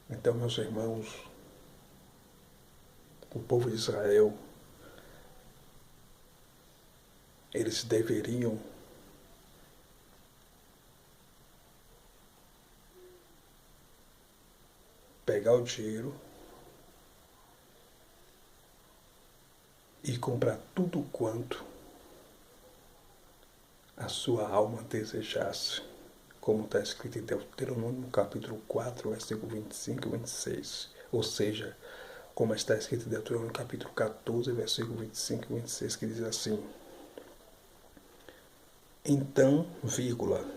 Então, meus irmãos, o povo de Israel, eles deveriam pegar o dinheiro e comprar tudo quanto a sua alma desejasse, como está escrito em Deuteronômio capítulo 4, versículo 25 e 26. Ou seja, como está escrito em Deuteronômio capítulo 14, versículo 25 e 26, que diz assim: Então, vírgula,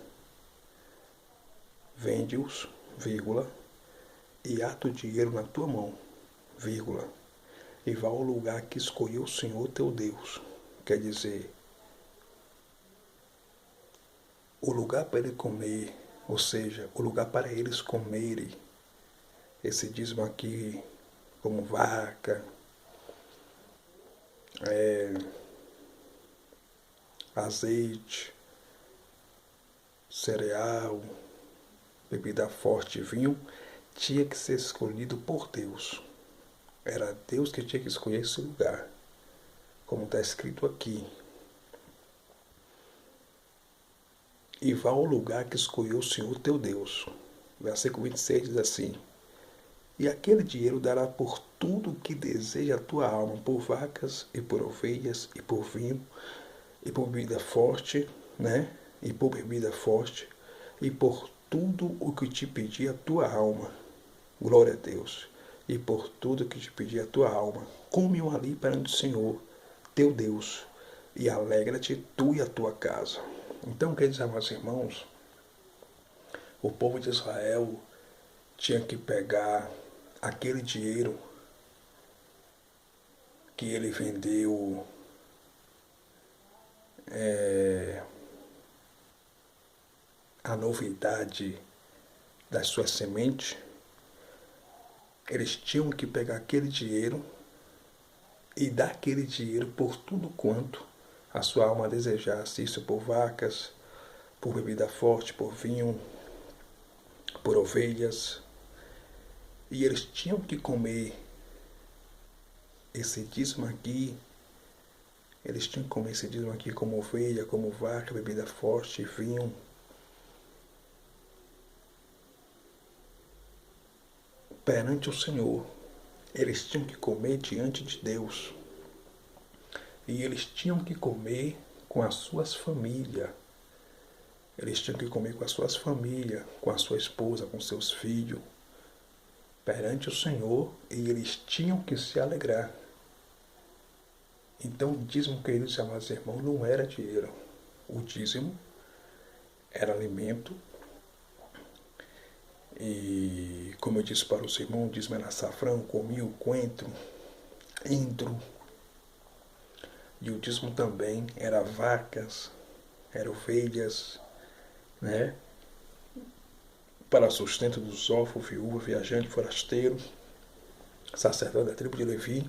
vende-os, vírgula, e ata o dinheiro na tua mão, vírgula, e vá ao lugar que escolheu o Senhor teu Deus. Quer dizer, o lugar para ele comer, ou seja, o lugar para eles comerem esse dízimo aqui, como vaca, azeite, cereal, bebida forte e vinho, tinha que ser escolhido por Deus. Era Deus que tinha que escolher esse lugar, como está escrito aqui. E vá ao lugar que escolheu o Senhor teu Deus. Versículo 26 diz assim: E aquele dinheiro dará por tudo o que deseja a tua alma, por vacas e por ovelhas e por vinho e por bebida forte, né? E por bebida forte e por tudo o que te pedir a tua alma. Glória a Deus. E por tudo que te pedir a tua alma, come-o ali perante o Senhor, teu Deus, e alegra-te tu e a tua casa. Então, quer dizer, meus irmãos, o povo de Israel tinha que pegar aquele dinheiro que ele vendeu a novidade das suas sementes, eles tinham que pegar aquele dinheiro e dar aquele dinheiro por tudo quanto a sua alma desejasse, isso por vacas, por bebida forte, por vinho, por ovelhas. E eles tinham que comer esse dízimo aqui, eles tinham que comer esse dízimo aqui como ovelha, como vaca, bebida forte, vinho, perante o Senhor. Eles tinham que comer diante de Deus. E eles tinham que comer com as suas famílias. Eles tinham que comer com as suas famílias, com a sua esposa, com seus filhos, perante o Senhor, e eles tinham que se alegrar. Então, o dízimo, queridos e amados irmãos, não era dinheiro. O dízimo era alimento. E, como eu disse para os irmãos, o dízimo era açafrão, cominho, coentro, endro. E o dízimo também era vacas, era ovelhas, né? Para sustento dos órfãos, viúva, viajante, forasteiro, sacerdote da tribo de Levi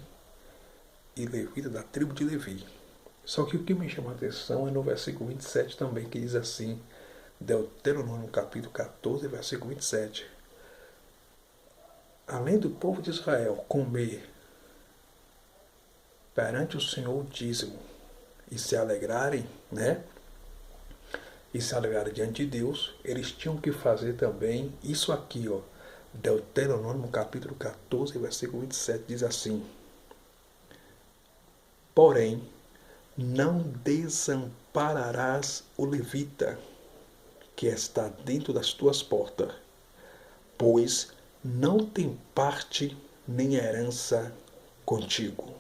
e levita da tribo de Levi. Só que o que me chama a atenção é no versículo 27 também, que diz assim, Deuteronômio capítulo 14, versículo 27. Além do povo de Israel comer perante o Senhor o dízimo e se alegrarem, né? E se alegrarem diante de Deus, eles tinham que fazer também isso aqui, ó. Deuteronômio capítulo 14, versículo 27 diz assim: Porém, não desampararás o levita que está dentro das tuas portas, pois não tem parte nem herança contigo.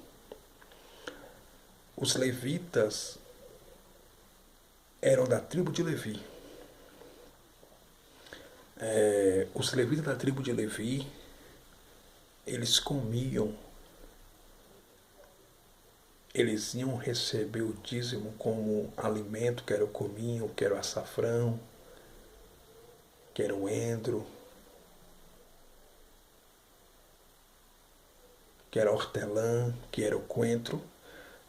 Os levitas eram da tribo de Levi. Os levitas da tribo de Levi, eles comiam, eles iam receber o dízimo como alimento, que era o cominho, que era o açafrão, que era o endro, que era a hortelã, que era o coentro,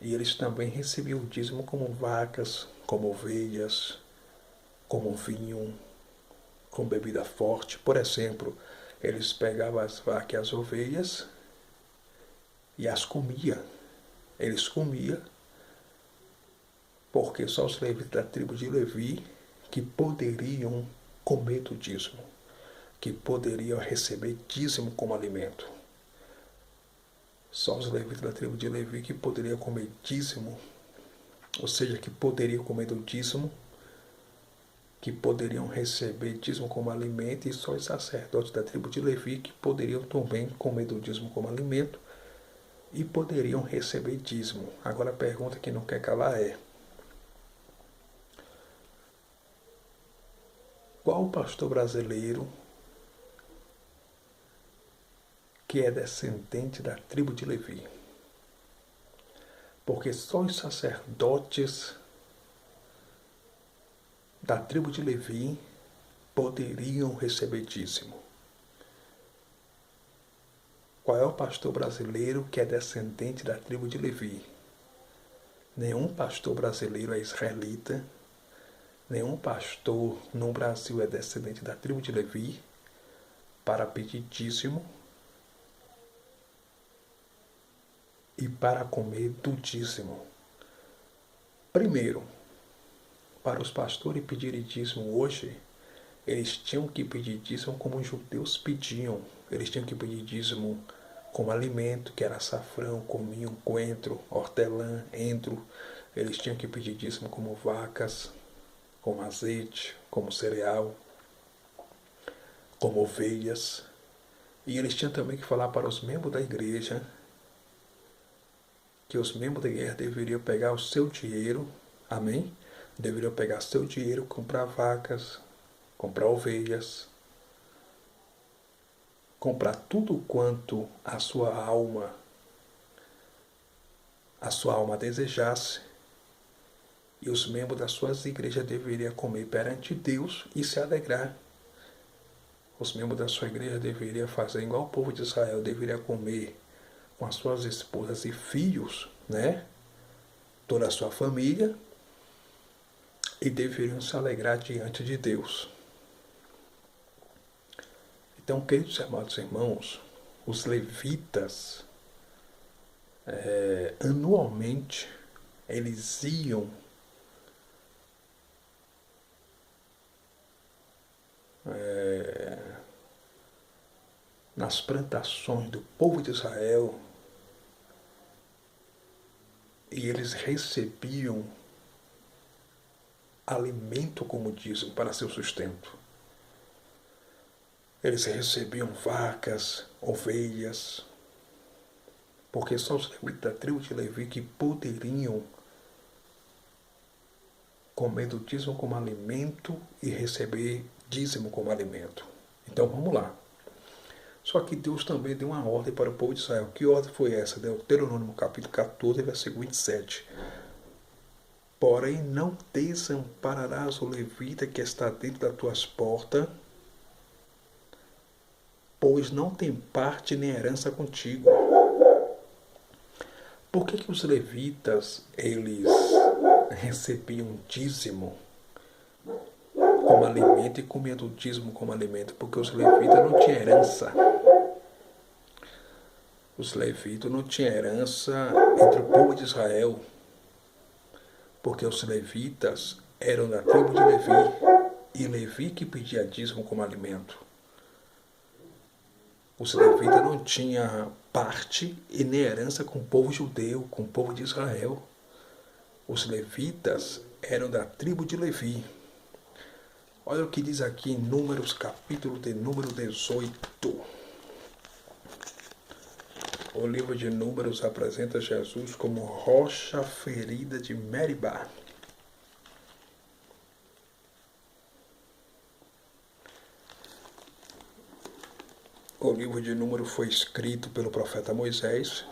e eles também recebiam o dízimo como vacas, como ovelhas, como vinho, com bebida forte. Por exemplo, Eles pegavam as vacas e as ovelhas e as comiam. Eles comiam porque só os levitas da tribo de Levi que poderiam comer do dízimo, que poderiam receber dízimo como alimento. Só os levitas da tribo de Levi que poderiam comer dízimo, ou seja, que poderiam comer do dízimo, que poderiam receber dízimo como alimento, e só os sacerdotes da tribo de Levi que poderiam também comer do dízimo como alimento e poderiam receber dízimo. Agora a pergunta que não quer calar é: qual pastor brasileiro que é descendente da tribo de Levi? Porque só os sacerdotes da tribo de Levi poderiam receber dízimo. Qual é o pastor brasileiro que é descendente da tribo de Levi? Nenhum pastor brasileiro é israelita, nenhum pastor no Brasil é descendente da tribo de Levi para pedir dízimo e para comer do dízimo. Primeiro, para os pastores pedirem dízimo hoje, eles tinham que pedir dízimo como os judeus pediam. Eles tinham que pedir dízimo como alimento, que era açafrão, cominho, coentro, hortelã, endro. Eles tinham que pedir dízimo como vacas, como azeite, como cereal, como ovelhas. E eles tinham também que falar para os membros da igreja que os membros da igreja deveriam pegar o seu dinheiro, amém? Deveriam pegar seu dinheiro, comprar vacas, comprar ovelhas, comprar tudo quanto a sua alma desejasse, e os membros das suas igrejas deveriam comer perante Deus e se alegrar. Os membros da sua igreja deveriam fazer igual o povo de Israel, deveriam comer com as suas esposas e filhos, né? Toda a sua família, e deveriam se alegrar diante de Deus. Então, queridos e amados irmãos, os levitas, anualmente, eles iam nas plantações do povo de Israel e eles recebiam alimento como dízimo para seu sustento. Eles recebiam vacas, ovelhas, porque só os levitas da tribo de Levi que poderiam comer do dízimo como alimento e receber dízimo como alimento. Então vamos lá. Só que Deus também deu uma ordem para o povo de Israel. Que ordem foi essa? Deuteronômio capítulo 14, versículo 27. Porém, não desampararás o levita que está dentro das tuas portas, pois não tem parte nem herança contigo. Por que os levitas, eles recebiam dízimo como alimento e comiam do dízimo como alimento? Porque os levitas não tinham herança. Os levitas não tinham herança entre o povo de Israel, porque os levitas eram da tribo de Levi, e Levi que pedia dízimo como alimento. Os levitas não tinham parte e nem herança com o povo judeu, com o povo de Israel. Os levitas eram da tribo de Levi. Olha o que diz aqui em Números, capítulo de número 18. O livro de Números apresenta Jesus como rocha ferida de Meribá. O livro de Números foi escrito pelo profeta Moisés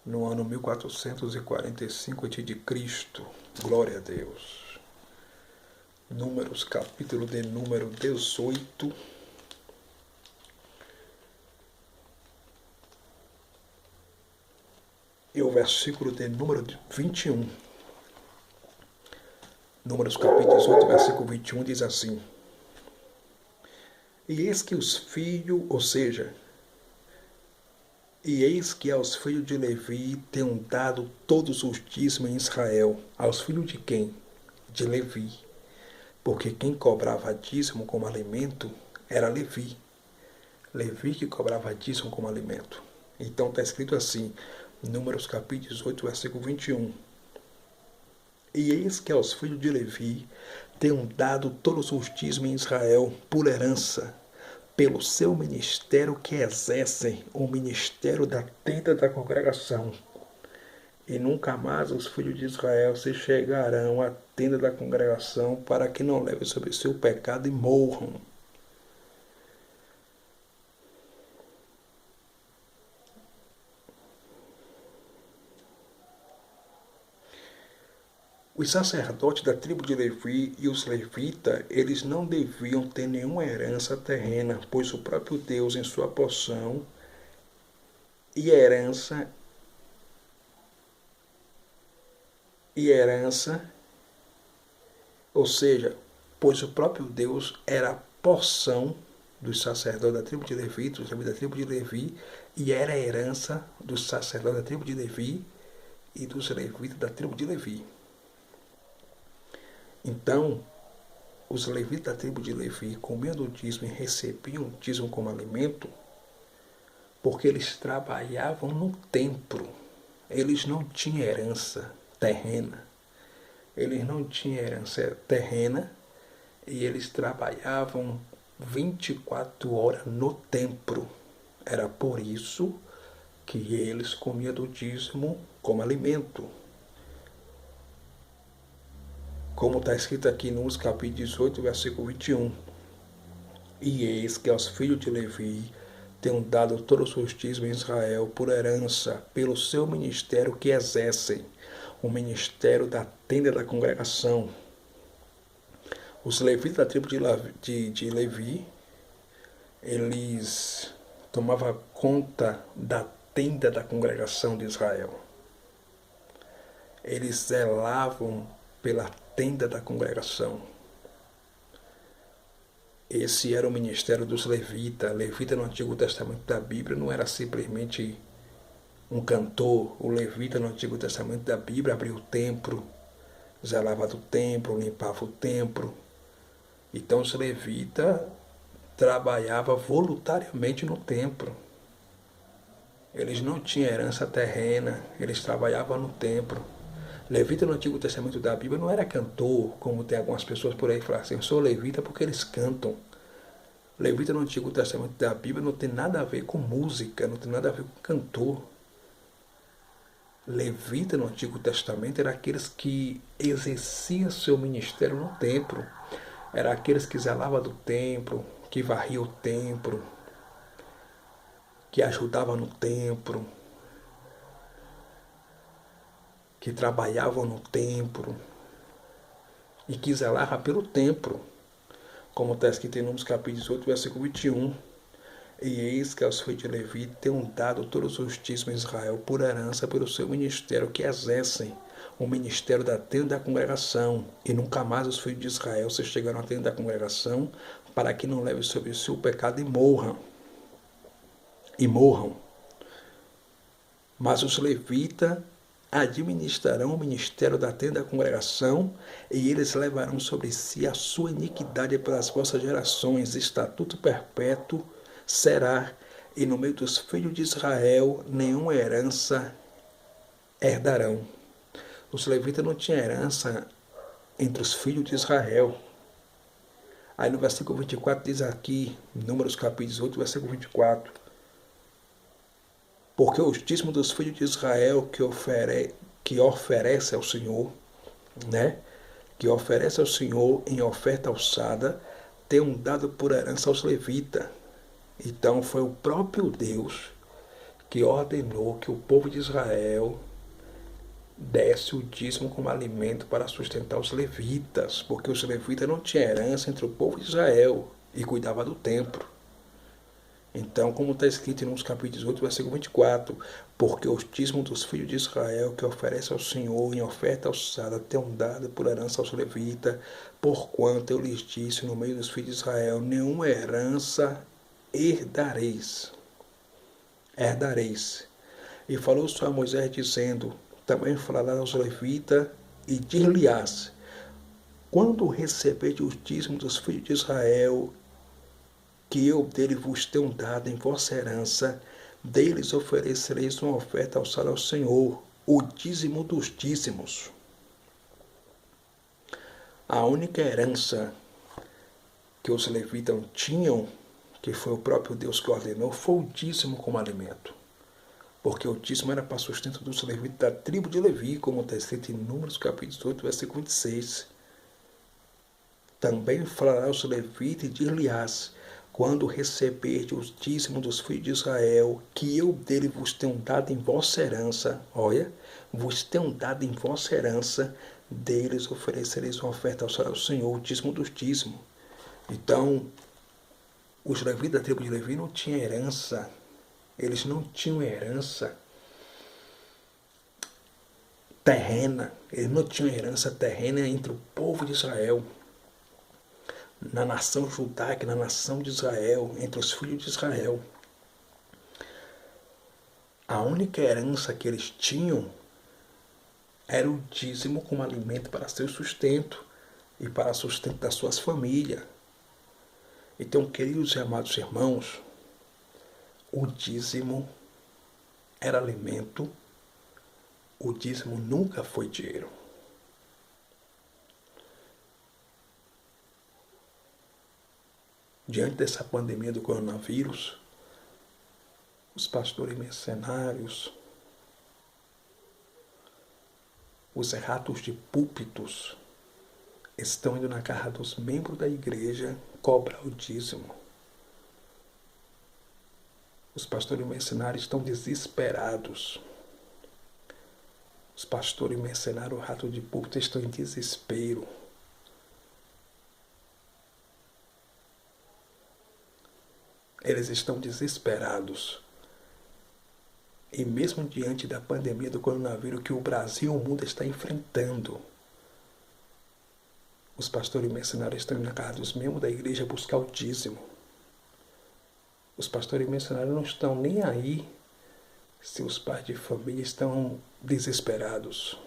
no ano 1445 a.C. Glória a Deus. Números, capítulo de número 18. E o versículo de número 21. Números capítulo 18, versículo 21 diz assim: E eis que os filhos, ou seja, e eis que aos filhos de Levi tenham dado todos os dízimos em Israel. Aos filhos de quem? De Levi. Porque quem cobrava dízimo como alimento era Levi. Levi que cobrava dízimo como alimento. Então está escrito assim, Números capítulo 18, versículo 21. E eis que aos filhos de Levi tenham dado todos os dízimos em Israel por herança, pelo seu ministério que exercem, o ministério da tenda da congregação. E nunca mais os filhos de Israel se chegarão à tenda da congregação para que não levem sobre si o pecado e morram. Os sacerdotes da tribo de Levi e os levitas, eles não deviam ter nenhuma herança terrena, pois o próprio Deus, em sua porção e herança, ou seja, pois o próprio Deus era a porção dos sacerdotes da tribo de Levi, dos levitas da tribo de Levi, e era a herança dos sacerdotes da tribo de Levi e dos levitas da tribo de Levi. Então, os levitas da tribo de Levi comiam do dízimo e recebiam o dízimo como alimento, porque eles trabalhavam no templo. Eles não tinham herança terrena. Eles não tinham herança terrena e eles trabalhavam 24 horas no templo. Era por isso que eles comiam do dízimo como alimento. Como está escrito aqui no capítulo 18, versículo 21. E eis que aos filhos de Levi tenham dado todos os dízimos em Israel por herança, pelo seu ministério que exercem, o ministério da tenda da congregação. Os levitas da tribo de Levi, eles tomavam conta da tenda da congregação de Israel. Eles zelavam pela tenda da congregação. Esse era o ministério dos levitas. Levita no Antigo Testamento da Bíblia não era simplesmente um cantor. O levita no Antigo Testamento da Bíblia abria o templo, zelava do templo, limpava o templo. Então os levitas trabalhavam voluntariamente no templo. Eles não tinham herança terrena, eles trabalhavam no templo. Levita no Antigo Testamento da Bíblia não era cantor, como tem algumas pessoas por aí que falam assim, eu sou levita porque eles cantam. Levita no Antigo Testamento da Bíblia não tem nada a ver com música, não tem nada a ver com cantor. Levita no Antigo Testamento era aqueles que exerciam seu ministério no templo. Era aqueles que zelavam do templo, que varriam o templo, que ajudavam no templo, que trabalhavam no templo e que zelavam pelo templo, como está escrito em Números capítulo 18, versículo 21. E eis que aos filhos de Levi tenham dado todos os dízimos em Israel por herança pelo seu ministério que exercem, o ministério da tenda da congregação, e nunca mais os filhos de Israel se chegaram à tenda da congregação, para que não levem sobre si o pecado e morram. Mas os levitas administrarão o ministério da tenda da congregação, e eles levarão sobre si a sua iniquidade pelas vossas gerações. Estatuto perpétuo será, e no meio dos filhos de Israel nenhuma herança herdarão. Os levitas não tinham herança entre os filhos de Israel. Aí no versículo 24 diz aqui, Números capítulo 18, versículo 24, porque os dízimos dos filhos de Israel que oferece ao Senhor, né? Que oferece ao Senhor em oferta alçada, tenham dado por herança aos levitas. Então foi o próprio Deus que ordenou que o povo de Israel desse o dízimo como alimento para sustentar os levitas, porque os levitas não tinham herança entre o povo de Israel e cuidava do templo. Então, como está escrito em Números capítulo 18, versículo 24, porque os dízimos dos filhos de Israel que oferece ao Senhor em oferta alçada tenham dado por herança aos levitas, porquanto eu lhes disse no meio dos filhos de Israel, nenhuma herança herdareis. E falou o Senhor a Moisés, dizendo, também falará aos levitas e dir-lhe-ás, quando receberdes os dízimos dos filhos de Israel, que eu dele vos tenho dado em vossa herança, deles oferecereis uma oferta alçada ao Senhor, o dízimo dos dízimos. A única herança que os levitas tinham, que foi o próprio Deus que ordenou, foi o dízimo como alimento. Porque o dízimo era para sustento dos levitas da tribo de Levi, como está escrito em Números capítulo 8, versículo 26. Também falará aos levitas e dir-lhe-ás, quando receberdes os dízimos dos filhos de Israel, que eu dele vos tenho dado em vossa herança, olha, vos tenho dado em vossa herança, deles oferecereis uma oferta ao Senhor, o dízimo dos dízimos. Então, os levitas da tribo de Levi não tinham herança, eles não tinham herança terrena, eles não tinham herança terrena entre o povo de Israel, na nação judaica, na nação de Israel, entre os filhos de Israel. A única herança que eles tinham era o dízimo como alimento para seu sustento e para o sustento das suas famílias. Então, queridos e amados irmãos, o dízimo era alimento, o dízimo nunca foi dinheiro. Diante dessa pandemia do coronavírus, os pastores mercenários, os ratos de púlpitos estão indo na casa dos membros da igreja cobrar o dízimo. Os pastores mercenários estão desesperados. Os pastores mercenários, ratos de púlpito, estão em desespero. Eles estão desesperados. E mesmo diante da pandemia do coronavírus que o Brasil e o mundo está enfrentando, os pastores mercenários estão indo na casa dos membros da igreja buscar o dízimo. Os pastores mercenários não estão nem aí se os pais de família estão desesperados.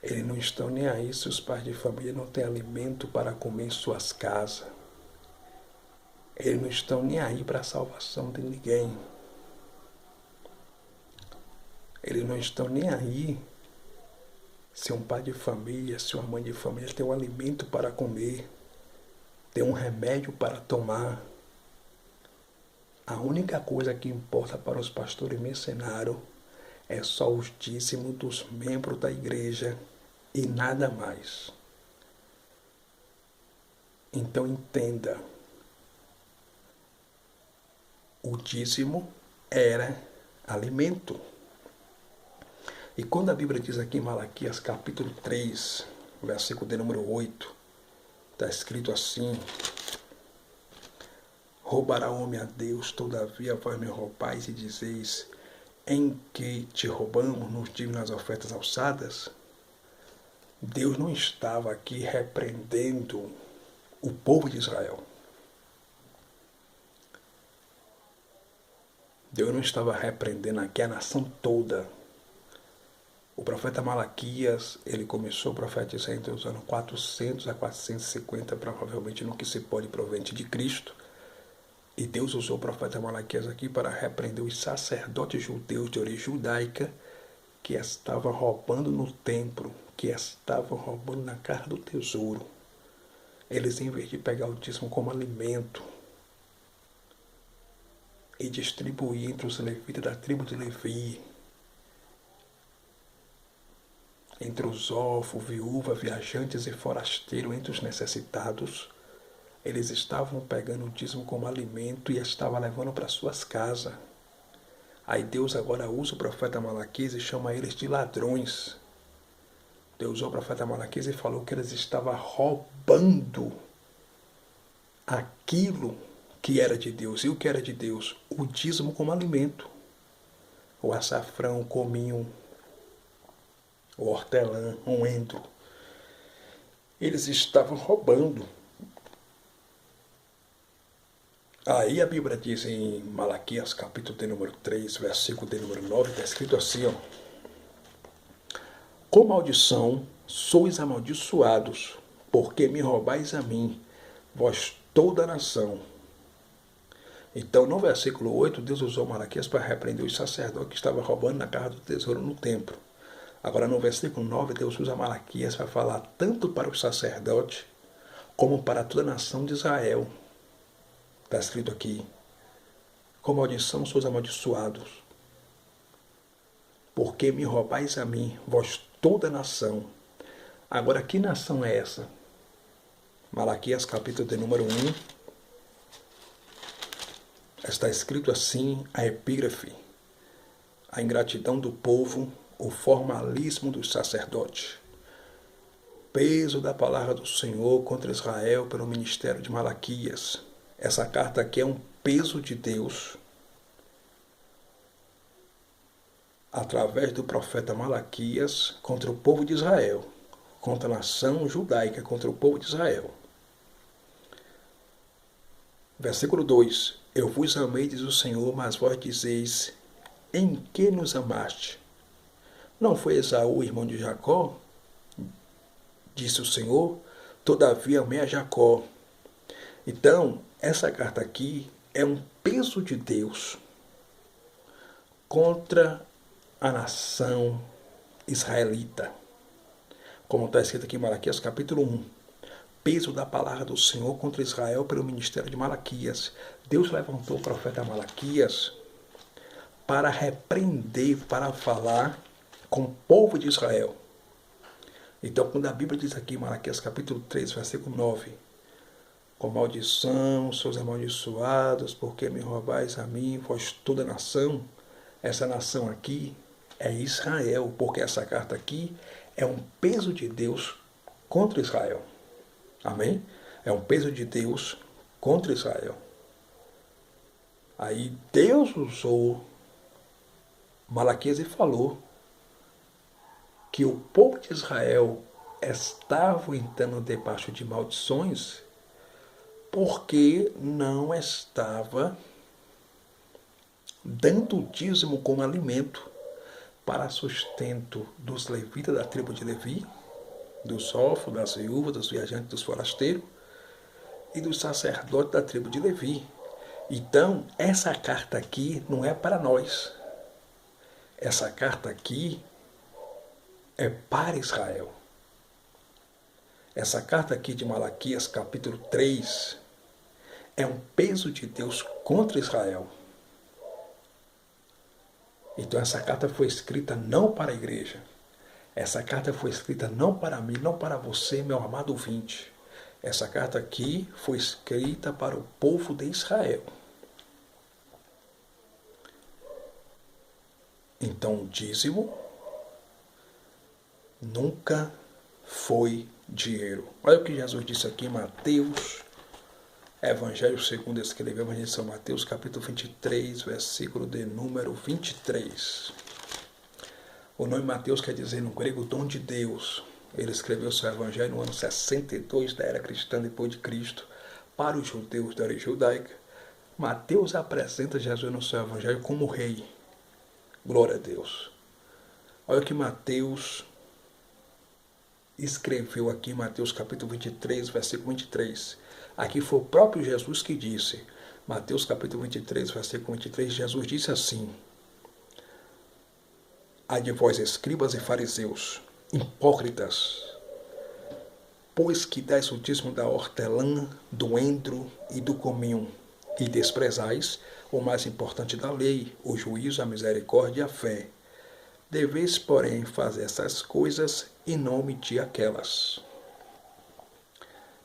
Eles não estão nem aí se os pais de família não têm alimento para comer em suas casas. Eles não estão nem aí para a salvação de ninguém. Eles não estão nem aí se um pai de família, se uma mãe de família tem um alimento para comer, tem um remédio para tomar. A única coisa que importa para os pastores mercenários é só os dízimos dos membros da igreja e nada mais. Então entenda, o dízimo era alimento. E quando a Bíblia diz aqui em Malaquias capítulo 3, versículo de número 8, está escrito assim: roubará o homem a Deus, todavia vós me roubais e dizeis, em que te roubamos nos dízimos nas ofertas alçadas? Deus não estava aqui repreendendo o povo de Israel. Deus não estava repreendendo aqui a nação toda. O profeta Malaquias, ele começou a profetizar entre os anos 400 a 450, provavelmente no que se pode proveniente de Cristo. E Deus usou o profeta Malaquias aqui para repreender os sacerdotes judeus de origem judaica que estavam roubando no templo, que estavam roubando na casa do tesouro. Eles, em vez de pegar o dízimo como alimento e distribuir entre os levitas da tribo de Levi, entre os órfãos, viúvas, viajantes e forasteiros, entre os necessitados, eles estavam pegando o dízimo como alimento e estavam levando para suas casas. Aí Deus agora usa o profeta Malaquias e chama eles de ladrões. Deus usou o profeta Malaquias e falou que eles estavam roubando aquilo que era de Deus. E o que era de Deus? O dízimo como alimento. O açafrão, o cominho, o hortelã, o endro. Eles estavam roubando. Aí a Bíblia diz em Malaquias, capítulo de número 3, versículo de número 9, está escrito assim, ó. Com maldição sois amaldiçoados, porque me roubais a mim, vós toda a nação. Então, no versículo 8, Deus usou Malaquias para repreender os sacerdotes que estavam roubando na casa do tesouro no templo. Agora, no versículo 9, Deus usa Malaquias para falar tanto para os sacerdotes como para toda a nação de Israel. Está escrito aqui, com maldição sois amaldiçoados, porque me roubais a mim, vós toda a nação. Agora, que nação é essa? Malaquias, capítulo de número 1, está escrito assim, a epígrafe, a ingratidão do povo, o formalismo dos sacerdotes. Peso da palavra do Senhor contra Israel pelo ministério de Malaquias. Essa carta aqui é um peso de Deus através do profeta Malaquias contra o povo de Israel, contra a nação judaica, contra o povo de Israel. Versículo 2. Eu vos amei, diz o Senhor, mas vós dizeis, em que nos amaste? Não foi Esaú, irmão de Jacó? Disse o Senhor, todavia amei a Jacó. Então, essa carta aqui é um peso de Deus contra a nação israelita. Como está escrito aqui em Malaquias capítulo 1. Peso da palavra do Senhor contra Israel pelo ministério de Malaquias. Deus levantou o profeta Malaquias para repreender, para falar com o povo de Israel. Então, quando a Bíblia diz aqui em Malaquias capítulo 3, versículo 9, com maldição, sois amaldiçoados, porque me roubais a mim, vós toda a nação. Essa nação aqui é Israel, porque essa carta aqui é um peso de Deus contra Israel. Amém? É um peso de Deus contra Israel. Aí Deus usou Malaquias e falou que o povo de Israel estava entrando debaixo de maldições porque não estava dando o dízimo como alimento para sustento dos levitas da tribo de Levi, dos órfãos, das viúvas, dos viajantes, dos forasteiros e dos sacerdotes da tribo de Levi. Então, essa carta aqui não é para nós. Essa carta aqui é para Israel. Essa carta aqui de Malaquias, capítulo 3, é um peso de Deus contra Israel. Então essa carta foi escrita não para a igreja. Essa carta foi escrita não para mim, não para você, meu amado ouvinte. Essa carta aqui foi escrita para o povo de Israel. Então o dízimo nunca foi dinheiro. Olha o que Jesus disse aqui em Mateus, Evangelho segundo escreveu, Evangelho de São Mateus, capítulo 23, versículo de número 23. O nome Mateus quer dizer no grego dom de Deus. Ele escreveu seu Evangelho no ano 62 da era cristã depois de Cristo para os judeus da era judaica. Mateus apresenta Jesus no seu Evangelho como rei. Glória a Deus. Olha o que Mateus escreveu aqui em Mateus capítulo 23, versículo 23. Aqui foi o próprio Jesus que disse. Mateus capítulo 23, versículo 23, Jesus disse assim: ai de vós, escribas e fariseus, hipócritas, pois que dais o dízimo da hortelã, do endro e do cominho, e desprezais o mais importante da lei, o juízo, a misericórdia e a fé. Deveis, porém, fazer essas coisas e não omitir aquelas.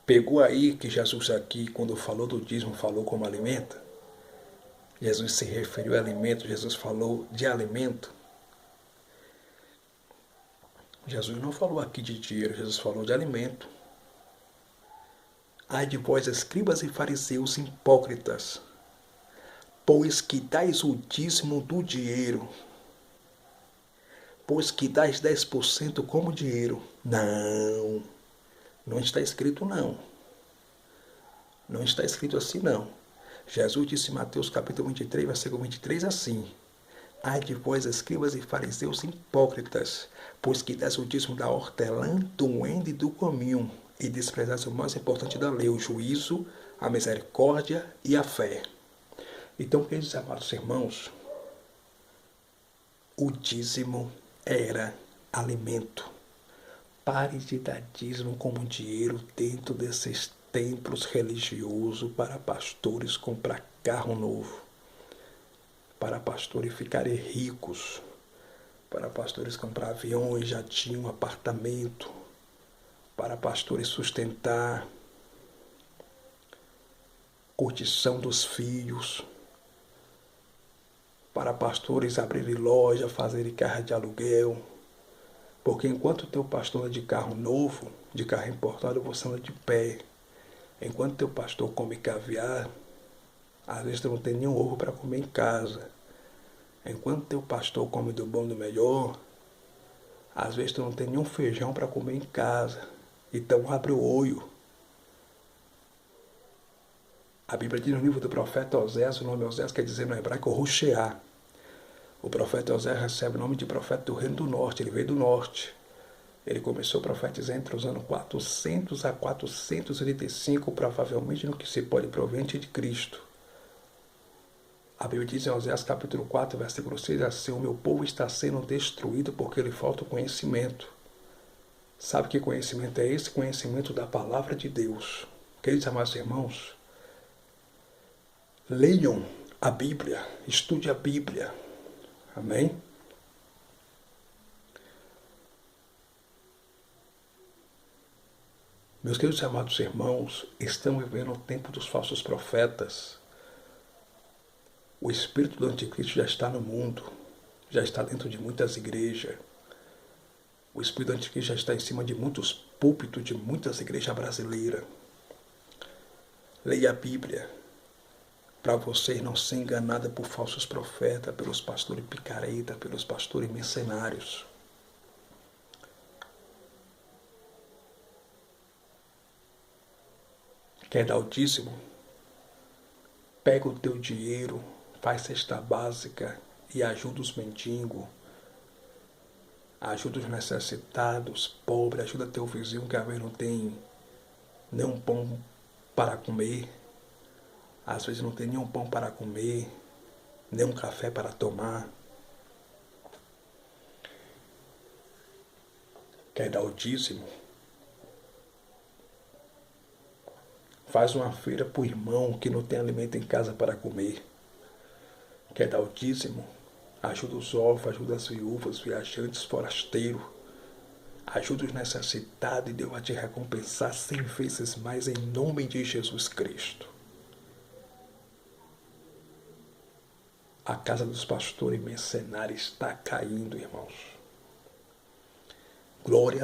Pegou aí que Jesus aqui, quando falou do dízimo, falou como alimento? Jesus se referiu a alimento, Jesus falou de alimento. Jesus não falou aqui de dinheiro, Jesus falou de alimento. Ai de vós, escribas e fariseus hipócritas, pois que dais o dízimo do dinheiro, pois que dais 10% como dinheiro. Não, não está escrito não. Não está escrito assim não. Jesus disse em Mateus capítulo 23, versículo 23 assim: ai de vós, escribas e fariseus hipócritas, pois que dás o dízimo da hortelã, do ende e do cominho, e desprezais o mais importante da lei, o juízo, a misericórdia e a fé. Então, queridos amados irmãos, o dízimo era alimento. Pare de dar dízimo como dinheiro dentro desses templos religiosos para pastores comprar carro novo, para pastores ficarem ricos, para pastores comprar aviões, jatinho, apartamento, para pastores sustentar curtição dos filhos, para pastores abrirem loja, fazerem carro de aluguel. Porque enquanto o teu pastor anda de carro novo, de carro importado, você anda de pé. Enquanto teu pastor come caviar, às vezes tu não tem nenhum ovo para comer em casa. Enquanto teu pastor come do bom e do melhor, às vezes tu não tem nenhum feijão para comer em casa. Então abre o olho. A Bíblia diz no livro do profeta Osés, o nome Osés quer dizer no hebraico Rocheá. O profeta Osés recebe o nome de profeta do reino do norte, ele veio do norte. Ele começou a profetizar entre os anos 400 a 485, provavelmente no que se pode prover antes de Cristo. A Bíblia diz em Osés capítulo 4, versículo 6, assim: o meu povo está sendo destruído porque lhe falta o conhecimento. Sabe que conhecimento é esse? Conhecimento da palavra de Deus. Queridos amados irmãos, leiam a Bíblia, estude a Bíblia. Amém? Meus queridos e amados irmãos, estamos vivendo o tempo dos falsos profetas. O espírito do anticristo já está no mundo, já está dentro de muitas igrejas. O espírito do anticristo já está em cima de muitos púlpitos de muitas igrejas brasileiras. Leia a Bíblia, para vocês não serem enganados por falsos profetas, pelos pastores picareta, pelos pastores mercenários. Quer dar o dízimo? Pega o teu dinheiro, faz cesta básica e ajuda os mendigos, ajuda os necessitados, pobres, ajuda teu vizinho que às vezes não tem nem um pão para comer, às vezes não tem nem um pão para comer, nem um café para tomar. Quer dar o dízimo? Faz uma feira para o irmão que não tem alimento em casa para comer. Quer dar o dízimo? Ajuda os órfãos, ajuda as viúvas, viajantes, forasteiros. Ajuda os necessitados e Deus vai te recompensar 100 vezes mais em nome de Jesus Cristo. A casa dos pastores mercenários está caindo, irmãos. Glória